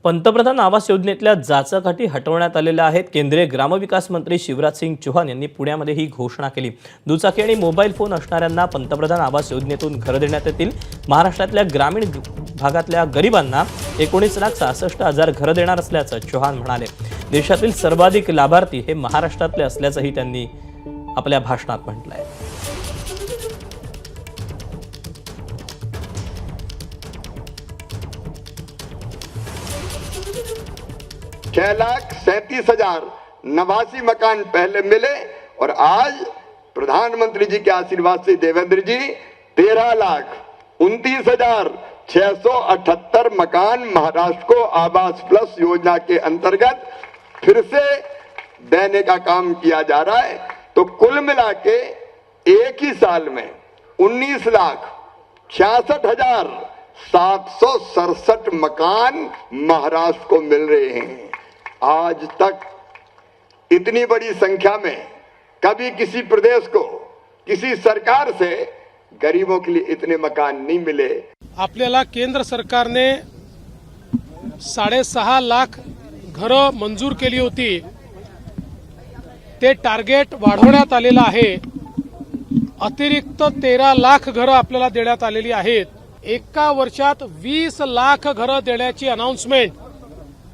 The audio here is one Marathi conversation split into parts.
पंतप्रधान आवास योजनेतल्या जाचकाठी हटवण्यात आलेल्या आहेत। केंद्रीय ग्रामविकास मंत्री शिवराज सिंग चौहान यांनी पुण्यामध्ये ही घोषणा केली। दुचाकी आणि मोबाईल फोन असणाऱ्यांना पंतप्रधान आवास योजनेतून घर देण्यात येतील। महाराष्ट्रातल्या ग्रामीण भागातल्या गरिबांना 19,66,000 घर देणार असल्याचं चौहान म्हणाले। देशातील सर्वाधिक लाभार्थी हे महाराष्ट्रातले असल्याचंही त्यांनी आपल्या भाषणात म्हटलंय। 6,37,089 मकान पहले मिले और आज प्रधानमंत्री जी के आशीर्वाद से देवेंद्र जी 13,29,678 मकान महाराष्ट्र को आवास प्लस योजना के अंतर्गत फिर से देने का काम किया जा रहा है। तो कुल मिला के एक ही साल में 19,66,767 मकान महाराष्ट्र को मिल रहे हैं। आज तक इतनी बड़ी संख्या में कभी किसी प्रदेश को किसी सरकार से गरीबों के लिए इतने मकान नहीं मिले। आपल्याला केंद्र सरकारने 6.5 लाख घरं मंजूर केली होती। ते टार्गेट वाढवण्यात आलेलं आहे। अतिरिक्त 13 लाख घरं आपल्याला देण्यात आलेली आहेत। एका वर्षात 20 लाख घरं देण्याची अनाउन्समेंट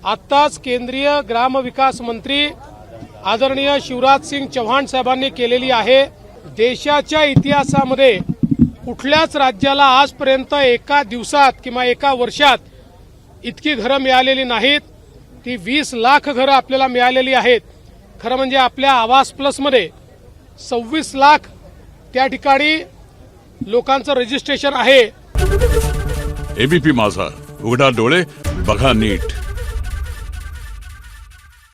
आत्ताच केंद्रीय ग्रामविकास मंत्री आदरणीय शिवराज सिंग चौहान साहेबांनी केलेली आहे। देशाच्या इतिहासामध्ये कुठल्याच राज्याला आजपर्यंत एका दिवसात किंवा एका वर्षात इतकी घरं मिळालेली नाहीत। ती 20 लाख घरं आपल्याला मिळालेली आहेत। खरं म्हणजे आपल्या आवास प्लस मध्ये 26 लाख त्या ठिकाणी लोकांचं रजिस्ट्रेशन आहे। एबीपी माझा, उघडा डोळे बघा नीट।